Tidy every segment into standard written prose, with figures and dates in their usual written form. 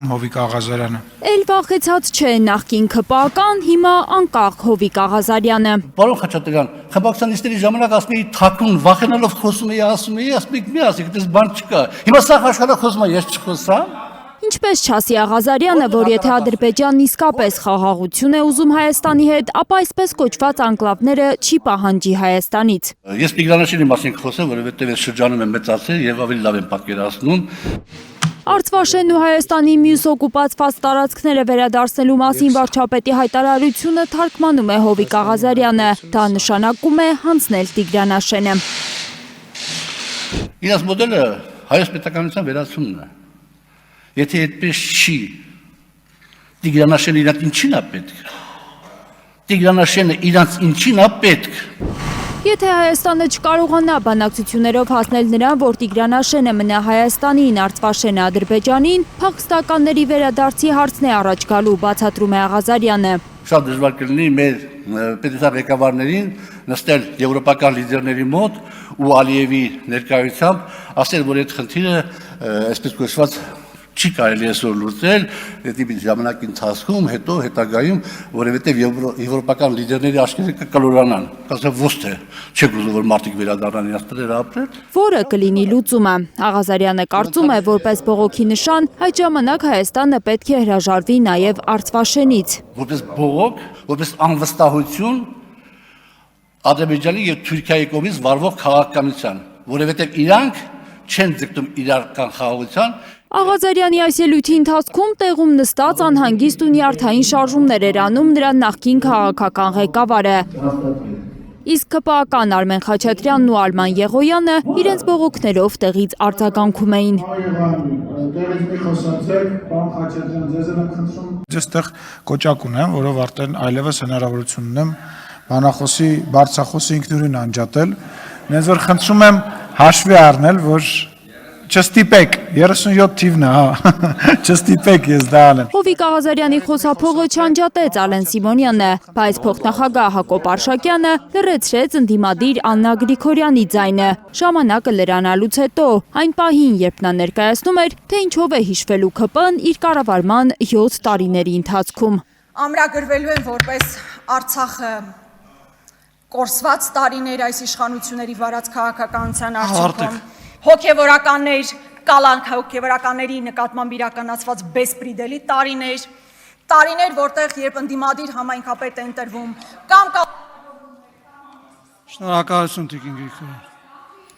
Հովիկ Աղազարյանը։ Էլ վախեցած չէ նախկին ԿՊԱ-կան, հիմա անկախ Հովիկ Աղազարյանը։ Պարոն Խաչատրյան, խմբակցանիստերի ժամանակ ասում էի թաքուն, վախենալով խոսում էի, ասում եք մի ասեք, դες բան չկա։ Հիմա սա աշխարհը խոսում է, ես չխոսամ։ Ինչպես չասի Աղազարյանը, որ եթե Ադրբեջանն իսկապես խաղաղություն է ուզում Հայաստանի հետ, ապա այսպես կոչված անկլավները չի պահանջի Հայաստանից։ Ես Տիգրանաշենի մասին խոսեմ, որովհետև ես շրջանում եմ մեծացել եւ ավելի լավ եմ պատկերացնում։ Արցվաշենն ու Հայաստանի մյուս օկուպացված տարածքները վերադարձնելու մասին վարչապետի հայտարարությունը թարգմանում է Հովիկ Աղազարյանը։ Դա նշանակում է հանձնել Տիգրանաշենը։ Իրաց մոդելը հայոց պետականության վերացումն է։ Եթե այդպես չի, Տիգրանաշենը իրանց ինչին է պետք։ Տիգրանաշենը իրանց ինչին է պետք։ Եթե Հայաստանը չկարողանա բանակցություններով հասնել նրան, որ Տիգրանաշենը մնա Հայաստանին, Արցվաշենը Ադրբեջանին, փախստականների վերադարձի հարցն է առաջ գալու, բացատրում է Աղազարյանը։ Շատ դժվար կլինի մեր պետության ղեկավարներին նստել եվրոպական լիդերների մոտ ու Ալիևի ներկայությամբ ասել, որ այդ խնդիրը այսպես կոչված չի կարելի այսօր լուծել, դեպի ժամանակի ընթացքում, հետո հետագայում, որովհետև եվրոպական լիդերների աչքերը կկլորանան, ասել ոչ թե չեք ուզում, որ մարդիկ վերադառնան իրենց տները ապրել։ Որը կլինի լուծումը։ Աղազարյանը կարծում է, որպես բողոքի նշան, այդ ժամանակ Հայաստանը պետք է հրաժարվի նաև Արցվաշենից։ Որպես բողոք, որպես անվստահություն Ադրբեջանի եւ Թուրքիայի կողմից վարվող քաղաքականության, որովհետև իրանք չեն ձգտում իրական խաղաղության։ Աղազարյանի այս ելույթի ընթացքում տեղում նստած անհանգիստ ու նյարդային շարժումներ էր անում նրա նախկին քաղաքական ղեկավարը։ Իսկ ԿՊԱ-կան Արմեն Խաչատրյանն ու Արման Եղոյանը իրենց բողոքներով տեղից արձագանքում էին։ Այստեղ կոճակ ունեմ, որով արդեն այլևս հնարավորություն ունեմ բանախոսի, բարձրախոսի ինքնուրույն անջատել։ Նենց որ խնդրում եմ հաշվի առնել, որ չստիպեք, 37 թիվն է, չստիպեք ես դա անեմ։ Հովիկ Աղազարյանի խոսափողը չանջատեց Ալեն Սիմոնյանը, բայց փոխնախագահ Հակոբ Արշակյանը լրացրեց ընդդիմադիր Աննա Գրիգորյանի ձայնը։ Ժամանակը լրանալուց հետո, այն պահին, երբ նա ներկայացնում էր, թե ինչով է հիշվելու ԿՊ-ն իր կառավարման 7 տարիների ընթացքում։ Ամրագրվելու են որպես Արցախը կորսված տարիներ այս իշխանությունների վարած քաղաքականության արդյունքում, հոգևորականներ, կալանք հոգևորականների նկատմամբ իրականացված բեսպրիդելի տարիներ, որտեղ երբ ընդդիմադիր համայնքապետ է ընտրվում, կամ Շնորհակալություն Տիկին Գրիգորյան։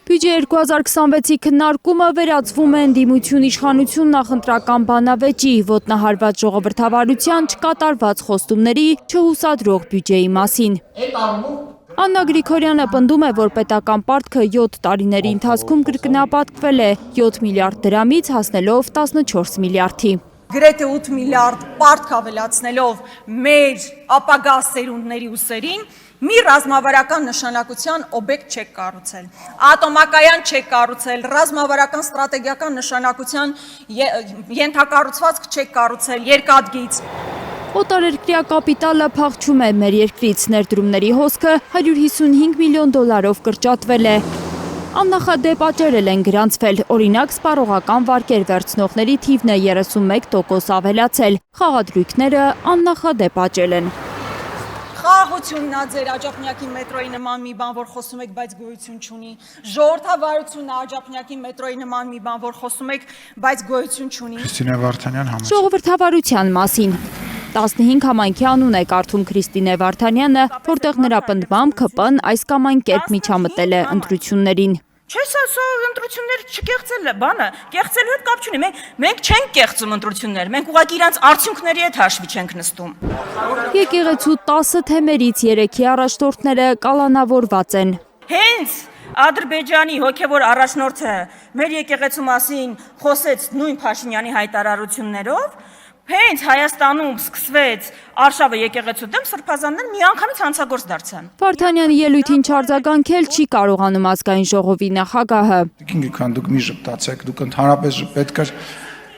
Բյուջե 2026-ի քննարկումը վերածվում է ընդդիմություն իշխանություն նախընտրական բանավեճի, ոտնահարված ժողովրդավարության, չկատարված խոստումների, չհուսադրող բյուջեի մասին։ Աննա Գրիգորյանը պնդում է, որ պետական պարտքը 7 տարիների ընթացքում կրկնապատկվել է 7 միլիարդ դրամից հասնելով 14 միլիարդի։ գրեթե 8 միլիարդ պարտք ավելացնելով մեր ապագա սերունդների ուսերին, մի ռազմավարական նշանակության օբյեկտ չեք կառուցել, ատոմակայան չեք կառուցել, ռազմավարական ստրատեգիական նշանակության ենթակառուցվածք չեք կառուցել, երկաթգիծ։ Օտարերկրյա կապիտալը փախչում է մեր երկրից, ներդրումների հոսքը 155 միլիոն դոլարով կրճատվել է։ Աննախադեպ աճերել են գրանցվել, օրինակ սպառողական վարկեր վերցնողների թիվն է 31% ավելացել, խաղադրույքները աննախադեպ աճել են։ Խաղաղությունն է ձեր աջափնյակի մետրոյի նման մի բան, որ խոսում եք, բայց գոյություն չունի։ Ժողովրդավարությունն է աջափնյակի մետրոյի նման մի բան, որ խոսում եք, բայց գոյություն չունի։ Քրիստինե Վարդանյան համաձայն։ Ժողովրդավարության մասին 15 համայնքի անուն է կարդում Քրիստինե Վարդանյանը, որտեղ նրա պնդմամբ ԿՊ-ն այս կամ այն կերպ միջամտել է ընտրություններին։ Չէ, սա ընտրությունները չկեղծել է, բանը, կեղծելու հետ կապ չունի, մենք չենք կեղծում ընտրություններ, մենք ուղղակի իրանց արդյունքների հետ հաշվի չենք նստում։ Եկեղեցու 10 թեմերից 3-ի առաջնորդները կալանավորված են։ Հենց Ադրբեջանի հոգևոր առաջնորդը մեր եկեղեցու մասին խոսեց նույն Փաշինյանի հայտարարություններով, հենց Հայաստանում սկսվեց արշավը եկեղեցու դեմ, սրբազաններ միանգամից հանցագործ դարձան։ Վարդանյանի ելույթին չարձագանքել չի կարողանում ազգային ժողովի նախագահը։ Տիկին Գրիգորյան, դուք մի ժպտացեք, դուք ընդհանրապես պետք է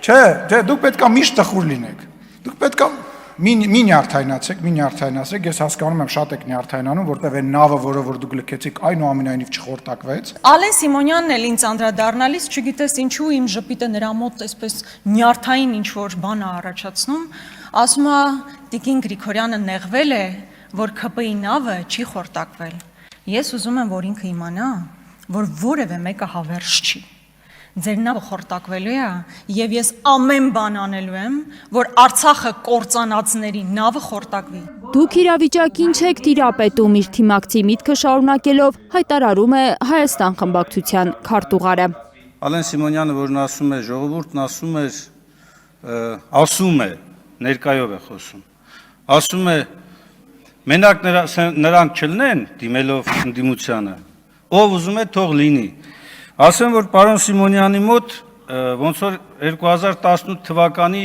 չէ, դուք պետք է միշտ տխուր լինեք։ Դուք պետք է մի նյարդայնացեք, ես հասկանում եմ շատ եք նյարդայնանում, որտեղ այն նավը, որը որ դուք լքեցիք, այնուամենայնիվ չխորտակվեց։ Ալեն Սիմոնյանն էլ ինձ անդրադառնալիս, չգիտես ինչու իմ ժպիտը նրա մոտ այսպես նյարդային ինչ որ բան է առաջացնում, ասում է Տիկին Գրիգորյանը նեղվել է, որ ԿՊ-ի նավը չի խորտակվել։ Ես ուզում եմ, որ ինքը իմանա, որ որևէ մեկը հավերժ չի։ Ձեր նավը խորտակվելու է, եւ ես ամեն բան անելու եմ, որ Արցախը կործանածների նավը խորտակվի։ Դուք իրավիճակին չեք տիրապետում, իր թիմակցի միտքը շարունակելով հայտարարում է Հայաստան խմբակցության քարտուղարը։ Ալեն Սիմոնյանը, որն ասում է ժողովուրդն ասում է, ներկայով է խոսում, ասում է մենակ նրանք չլնեն դիմելով ընդդիմությանը, ով ուզում է թող լինի։ Ասեմ, որ պարոն Սիմոնյանի մոտ ոնց որ 2018 թվականի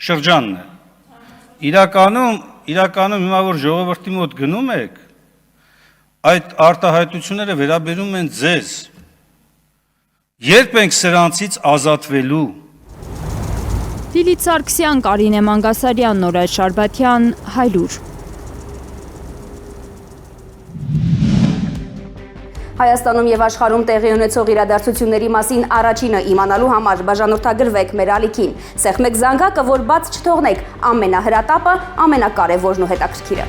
շրջանն է։ Իրականում հիմա որ ժողովրդի մոտ գնում եք, այդ արտահայտությունները վերաբերում են ձեզ։ Երբ ենք սրանցից ազատվելու։ Լիլիթ Սարգսյան, Կարինե Մանգասարյան, Նորայր Շարբաթյան, Հայլուր։ Հայաստանում եւ աշխարհում տեղի ունեցող իրադարձությունների մասին առաջինը իմանալու համար բաժանորդագրվեք մեր ալիքին։ Սեղմեք զանգակը, որ բաց չթողնեք ամենահրատապը, ամենակարևորն ու հետաքրքիրը։